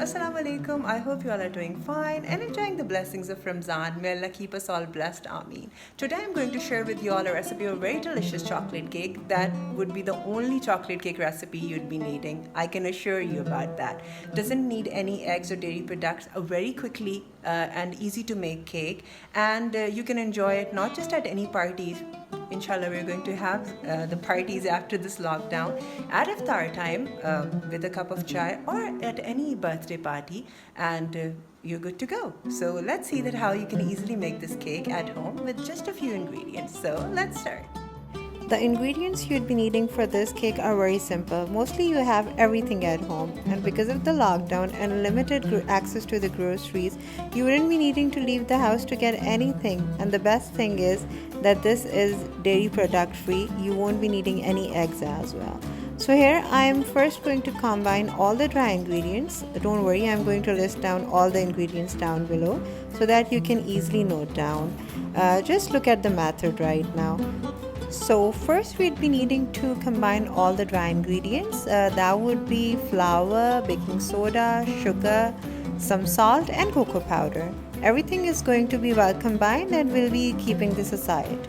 Assalamu alaikum. I hope you all are doing fine and enjoying the blessings of Ramzan. May Allah keep us all blessed. Ameen. Today I'm going to share with you all a recipe of a very delicious chocolate cake that would be the only chocolate cake recipe you'd be needing. I can assure you about that. Doesn't need any eggs or dairy products. A very quickly and easy to make cake, and you can enjoy it not just at any parties. Inshallah, we're going to have the parties after this lockdown at iftar time with a cup of chai or at any birthday party, and you're good to go. So let's see that how you can easily make this cake at home with just a few ingredients. So let's start. The ingredients you'd be needing for this cake are very simple. Mostly you have everything at home, and because of the lockdown and limited access to the groceries, you wouldn't be needing to leave the house to get anything. And the best thing is that this is dairy product free. You won't be needing any eggs as well. So here I am first going to combine all the dry ingredients. Don't worry, I'm going to list down all the ingredients down below so that you can easily note down. Just look at the method right now. So first we'd be needing to combine all the dry ingredients. That would be flour, baking soda, sugar, some salt and cocoa powder. Everything is going to be well combined and we'll be keeping this aside.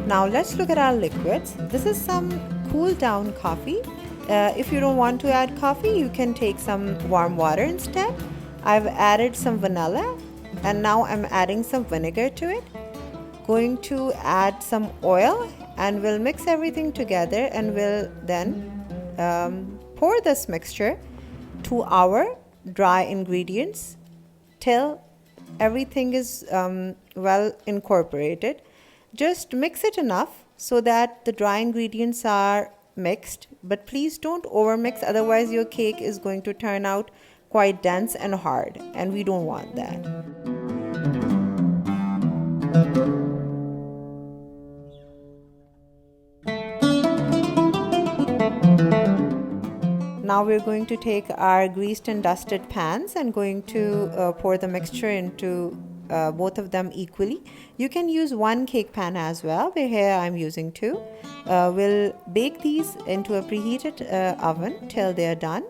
Now let's look at our liquids. This is some cool down coffee. If you don't want to add coffee, you can take some warm water instead. I've added some vanilla and now I'm adding some vinegar to it. Going to add some oil and we'll mix everything together, and we'll then pour this mixture to our dry ingredients till everything is well incorporated. Just mix it enough so that the dry ingredients are mixed, but please don't overmix, otherwise your cake is going to turn out quite dense and hard, and we don't want that. Now we're going to take our greased and dusted pans and going to pour the mixture into both of them equally. You can use one cake pan as well, but here I'm using two. We'll bake these into a preheated oven till they're done,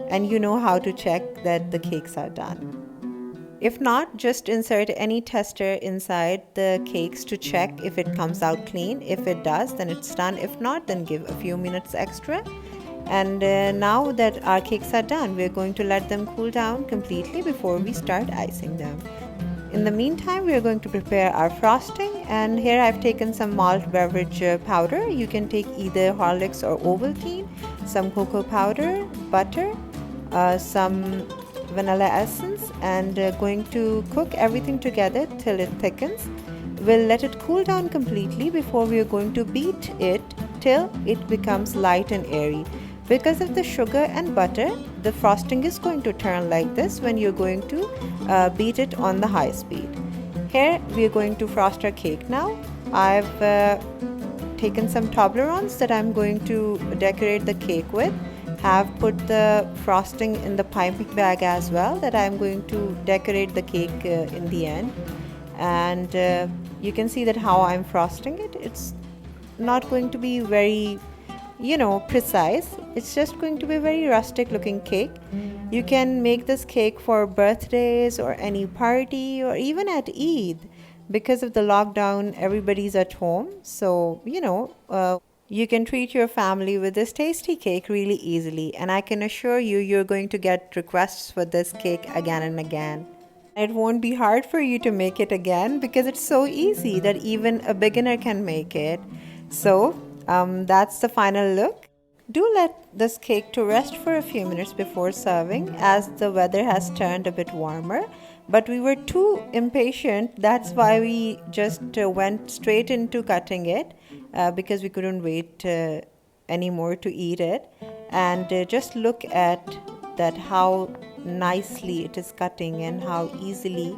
and you know how to check that the cakes are done. If not, just insert any tester inside the cakes to check if it comes out clean. If it does, then it's done. If not, then give a few minutes extra. And now that our cakes are done, we're going to let them cool down completely before we start icing them. In the meantime, we are going to prepare our frosting, and here I've taken some malt beverage powder. You can take either Horlicks or Ovaltine, some cocoa powder, butter, some vanilla essence, and going to cook everything together till it thickens. We'll let it cool down completely before we are going to beat it till it becomes light and airy. Because of the sugar and butter, the frosting is going to turn like this when you're going to beat it on the high speed. Here we are going to frost our cake now. I've taken some Toblerones that I'm going to decorate the cake with. Have put the frosting in the piping bag as well that I'm going to decorate the cake in the end. And you can see that how I'm frosting it. It's not going to be very precise. It's just going to be a very rustic looking cake. You can make this cake for birthdays or any party or even at Eid. Because of the lockdown, everybody's at home, so you can treat your family with this tasty cake really easily, and I can assure you, you're going to get requests for this cake again and again. It won't be hard for you to make it again because it's so easy that even a beginner can make it. So that's the final look. Do let this cake to rest for a few minutes before serving, as the weather has turned a bit warmer. But we were too impatient, that's why we just went straight into cutting it because we couldn't wait anymore to eat it. And just look at that, how nicely it is cutting and how easily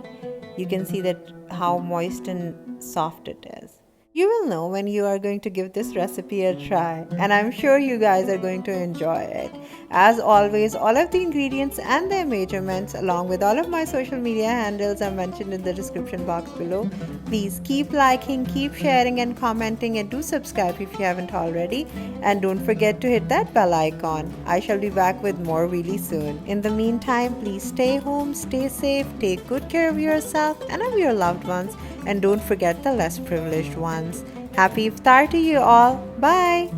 you can see that how moist and soft it is. You will know when you are going to give this recipe a try, and I'm sure you guys are going to enjoy it. As always, all of the ingredients and their measurements, along with all of my social media handles, are mentioned in the description box below. Please keep liking, keep sharing, and commenting, and do subscribe if you haven't already. And don't forget to hit that bell icon. I shall be back with more really soon. In the meantime, please stay home, stay safe, take good care of yourself and of your loved ones, and don't forget the less privileged ones. Happy Iftar to you all. Bye.